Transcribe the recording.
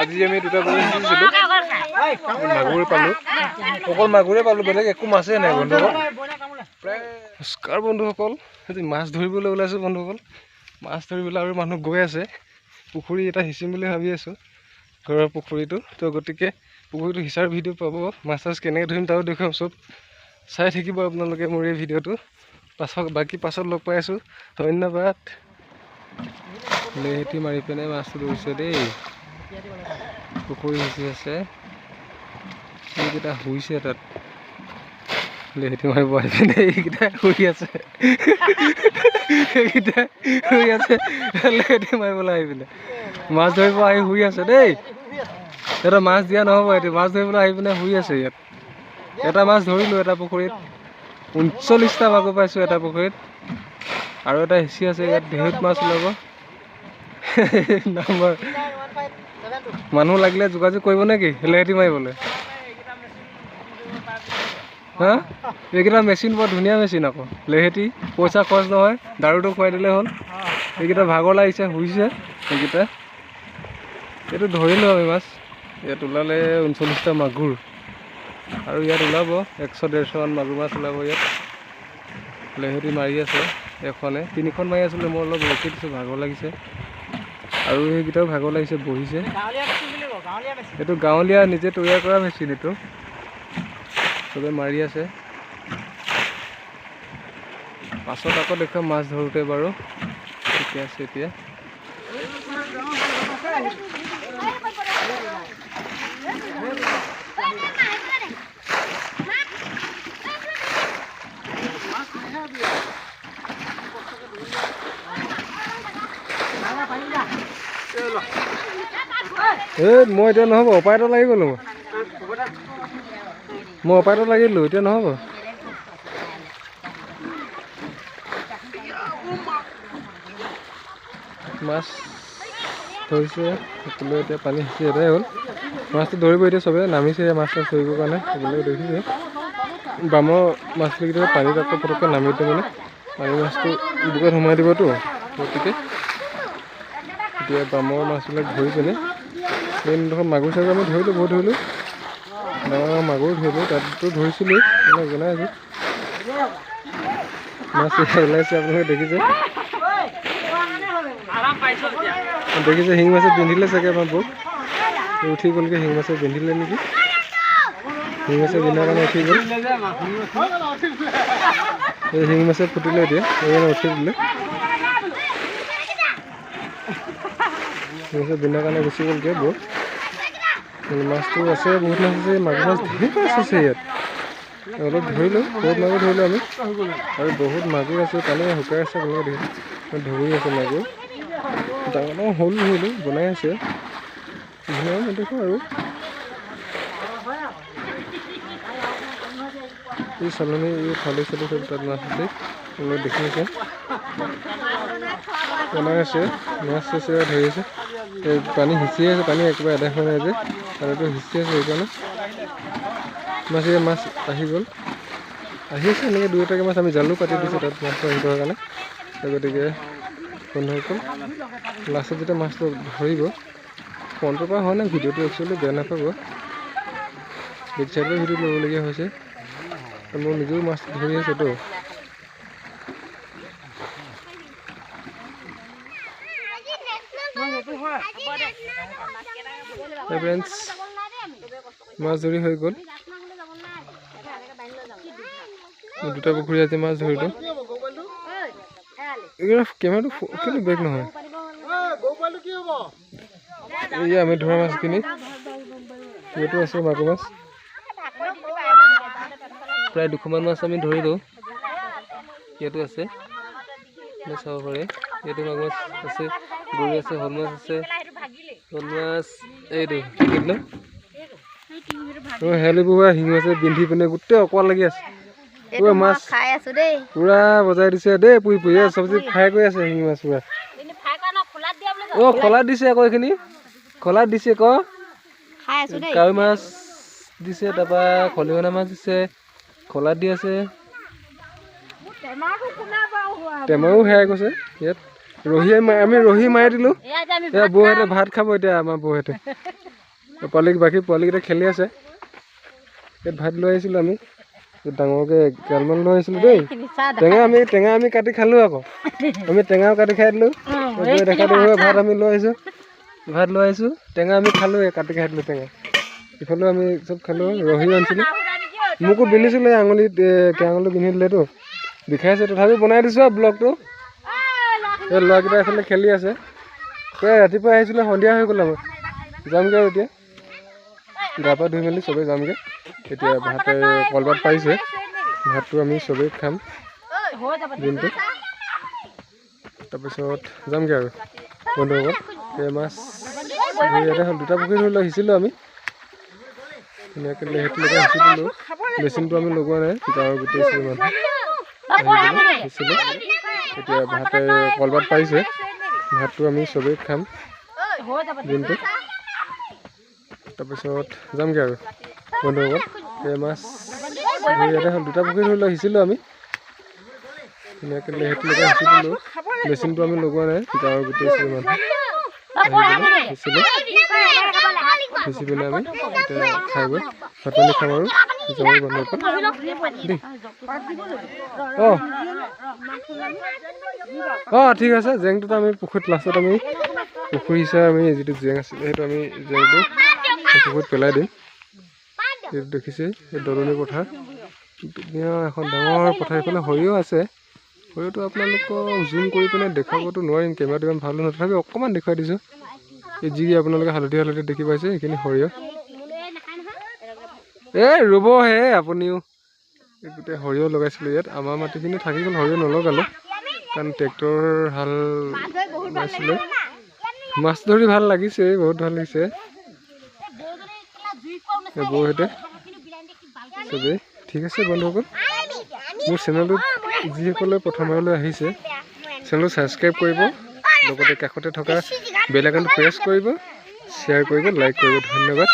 আজি আমি দুটা বজাত দিছিলো মাগুৰ পালো অকল মাগুৰে পালো বেলেগ একো মাছে নাই বন্ধুসকল নমস্কাৰ বন্ধুসকল আজি মাছ ধৰিবলৈ ওলাইছো বন্ধুসকল মাছ ধৰিবলৈ আৰু মানুহ গৈ আছে পুখুৰী এটা সিঁচিম বুলি ভাবি আছো ঘৰৰ পুখুৰীটো তো গতিকে পুখুৰীটো সিঁচাৰ ভিডিঅ' পাব মাছ চাছ কেনেকৈ ধৰিম তাও দেখুৱাম চব চাই থাকিব আপোনালোকে মোৰ এই ভিডিঅ'টো পাছত লগ পাই আছো ধন্যবাদ লেহেটি মাৰি পিনে মাছটো ধৰিছে দেই পুখুৰী সিঁচি আছে এইকেইটা শুইছে তাত লেহেটি মাৰিব আহি পিনে এইকেইটা শুই আছে এইকেইটা শুই আছে লেহেটি মাৰিবলৈ আহি পিনে মাছ ধৰিব আহি শুই আছে দেই এটা মাছ দিয়া নহ'ব এতিয়া মাছ ধৰিবলৈ আহি পিনে শুই আছে ইয়াত এটা মাছ ধৰিলোঁ এটা পুখুৰীত 39টা মাগুৰ পাইছোঁ এটা পুখুৰীত আৰু এটা হিঁচি আছে ইয়াত বহুত মাছ ওলাব নম্বৰ মানুহ লাগিলে যোগাযোগ কৰিব নেকি লেহেটি মাৰিবলৈ হা এইকেইটা মেচিন বৰ ধুনীয়া মেচিন আকৌ লেহেটি পইচা খৰচ নহয় দাৰুটো খুৱাই দিলে হ'ল এইকেইটা ভাগৰ লাগিছে শুইছে এইকেইটা এইটো ধৰিলোঁ আমি মাছ ইয়াত ওলালে 39টা মাগুৰ আৰু ইয়াত ওলাব 100-150 মান মাগুৰ মাছ ওলাব ইয়াত লেহেটি মাৰি আছে এখনে 3খন মাৰি আছিলে মই অলপ ৰখি দিছোঁ ভাগৰ লাগিছে আৰু এইকেইটাও ভাগৰ লাগিছে বহিছে এইটো গাঁৱলীয়া নিজে তৈয়াৰ কৰা মেচিন এইটো চবে মাৰি আছে পাছত আকৌ দেখুৱাম মাছ ধৰোঁতে বাৰু ঠিকে আছে এতিয়া মই এতিয়া নহ'ব অপাৰেটৰ লাগি গ'লো মই অপাৰেটৰ লাগিলোঁ এতিয়া নহ'ব মাছ ধৰিছে সকলোৱে এতিয়া পানী সিঁচি এটাই হ'ল মাছটো ধৰিব এতিয়া চবে নামিছে মাছ চাছ ধৰিবৰ কাৰণে সকলোৱে দেখিছে বামৰ মাছকেইটা পানীত আকৌ পটককৈ নামি দিওঁ মানে পানী মাছটো বুকুত সোমাই দিবতো গতিকে এতিয়া বামৰ মাছবিলাক ধৰি পিনে এইডোখৰ মাগুৰ চাগুৰ আমি ধৰিলোঁ বহুত ধৰিলোঁ ডাঙৰ মাগুৰ ধৰিলোঁ তাতো ধৰিছিলোঁ মানে জনাই আছোঁ মাছ ওলাইছে আপোনালোকে দেখিছে শিঙি মাছে পিন্ধিলে চাগে আমাৰ বৌক উঠি গ'লগৈ শিঙি মাছে পিন্ধিলে নেকি শিঙি মাছে পিন্ধাৰ কাৰণে উঠি গ'ল এই শিঙি মাছে ফুটিলে এতিয়া সেইকাৰণে উঠি দিলে শিঙি মাছে পিন্ধাৰ কাৰণে গুচি গ'লগৈ বৌ মাছটো আছে বহুত মাছ আছে মাগুৰ মাছ ধেৰ মাছ আছে ইয়াত অলপ ধৰিলোঁ বহুত মাগুৰ ধৰিলোঁ আমি আৰু বহুত মাগুৰ আছে পানী শুকাই আছে আপোনালোকে দেখিছে ধৰি আছে মাগুৰ ডাঙৰ ডাঙৰ সৰু ধৰিলোঁ বনাই আছে ধুনীয়া নেদেখোঁ আৰু এই চালনী এই থালি চালি চব তাত মাছ আছে আপোনালোকে দেখি আছে বনাই আছে মাছ আছে ধৰি আছে এই পানী সিঁচি আছে পানী একেবাৰে এদাই হোৱা নাই যে পানীটো সিঁচি আছে সেইকাৰণে মাছ আহি গ'ল আহি আছে এনেকৈ 2-3টা মাছ আমি জালো পাতি দিছোঁ তাত মাছটো আহি থকাৰ কাৰণে গতিকে বন্ধুসকল লাষ্টত যেতিয়া মাছটো ধৰিব ফোনটোৰ পৰা হোৱা নাই ভিডিঅ'টো একচুৱেলি বেয়া নাপাব বেক চাইডৰ ভিডিঅ' ল'বলগীয়া হৈছে মই নিজেও মাছ ধৰি আছোঁতো ফ্ৰেণ্ডছ মাছ ধৰি হৈ গ'ল দুটা পুখুৰী আজি মাছ ধৰিলোঁ এইকেইটা কেমেৰাটো কিন্তু বেক নহয় এই আমি ধৰা মাছখিনি এইটো আছে মাগুৰ মাছ প্ৰায় 200মান মাছ আমি ধৰিলোঁ ইয়াতো আছে চাব পাৰে ইয়াতো মাগুৰ মাছ আছে গৰৈ আছে শ'ল মাছ আছে শ'ল মাছ এইটো ন হেলি বুঢ়া শিঙি মাছে পিন্ধি পিনে গোটেই অকল লাগি আছে মাছ পুৰা বজাই দিছে দেই পুৰি পুৰি চব্জি ফ্ৰাই কৰি আছে শিঙি মাছ পুৰা খোলাত দিছে আকৌ এইখিনি খোলাত দিছে আকৌ কাৱৈ মাছ দিছে তাৰপৰা খলিহনা মাছ দিছে খোলাত দি আছে টেমাও হেৰাই গৈছে ইয়াত ৰহি আমি ৰহি মাৰি দিলোঁ বৌহঁতে ভাত খাব এতিয়া আমাৰ বৌহঁতে বাকী পোৱালিকেইটা খেলি আছে। ইয়াত ভাত লৈ আহিছিলোঁ আমি, ডাঙৰকৈ কেলমান লৈ আহিছিলোঁ দেই। টেঙা আমি কাটি খালোঁ আকৌ। আমি টেঙাও কাটি খাই দিলোঁ। দেখা দিব ভাত আমি লৈ আহিছোঁ। টেঙা আমি খালোঁ, কাটি খাই দিলোঁ টেঙা। ইফালেও আমি চব খালোঁ। ৰহি আনিছিলোঁ, মোকো বিন্ধিছিলে আঙুলিত, আঙুলি পিন্ধি দিলেতো বিষাইছে। তথাপি বনাই দিছোঁ আৰু ব্লগটো। এই ল'ৰাকেইটা এইফালে খেলি আছে। ৰাতিপুৱা আহিছিলোঁ, সন্ধিয়া হৈ গ'ল আমাৰ। যামগৈ আৰু এতিয়া গা পা ধুই মেলি চবেই যামগৈ। এতিয়া ভাতে কলপাত পাৰিছে, ভাতটো আমি চবেই খাম দিনটো। তাৰপিছত যামগৈ আৰু বন্ধুসকল। মাছ ইয়াতে হ'ল, 2টা পুখুৰী ধৰি লৈ আহিছিলোঁ আমি। ধুনীয়াকৈ লেহেতিলৈকে সিঁচি দিলোঁ। মেচিনটো আমি লগোৱা নাই, গাঁৱৰ গোটেই মানুহ সিঁচিলোঁ। এতিয়া ভাতে কলপাত পাৰিছে, ভাতটো আমি চবেই খাম দিনটো। তাৰপিছত যামগৈ আৰু বন্ধুসকল। মাছ ইয়াতে হ'ল, 2টা পুখুৰী ধৰি লৈ আহিছিলোঁ আমি। ধুনীয়াকৈ লেহেতিলৈকে সিঁচি দিলোঁ। মেচিনটো আমি লগোৱা নাই, গাঁৱৰ গোটেই মানুহ সিঁচিলোঁ। সিঁচি পিনে আমি এতিয়া খাই বৈ ভাত পানী খাম আৰু যাম বন্ধুসকল দেই। ঠিক আছে। জেংটোতো আমি পুখুৰীত লাষ্টত আমি পুখুৰী হিচাপে আমি যিটো জেং আছিলে সেইটো আমি জেংটো পুখুৰীত পেলাই দিম। এইটো দেখিছে, এই দলনি পথাৰ, ধুনীয়া এখন ডাঙৰ পথাৰ। এইফালে সৰিয়হ আছে। সৰিয়হটো আপোনালোকক জুম কৰি পিনে দেখাবতো নোৱাৰিম, কেমেৰাটো ইমান ভাল নহয়, তথাপি অকণমান দেখুৱাই দিছোঁ। এই যি আপোনালোকে হালধীয়া দেখি পাইছে সেইখিনি সৰিয়হ। ৰ'বহে আপুনিও, গোটেই সৰিয়হ লগাইছিলোঁ ইয়াত। আমাৰ মাটিখিনি থাকি গ'ল, সৰিয়হ নলগালোঁ কাৰণ ট্ৰেক্টৰ হাল বাইছিলে। মাছ ধৰি ভাল লাগিছে, বহুত ভাল লাগিছে। বৌহঁতে চবেই ঠিক আছে বন্ধুসকল। মোৰ চেনেলটোত যিসকলে প্ৰথমবাৰলৈ আহিছে, চেনেলটো ছাবস্ক্ৰাইব কৰিব, লগতে কাষতে থকা বেল আইকনটো প্ৰেছ কৰিব, শ্বেয়াৰ কৰিব, লাইক কৰিব। ধন্যবাদ।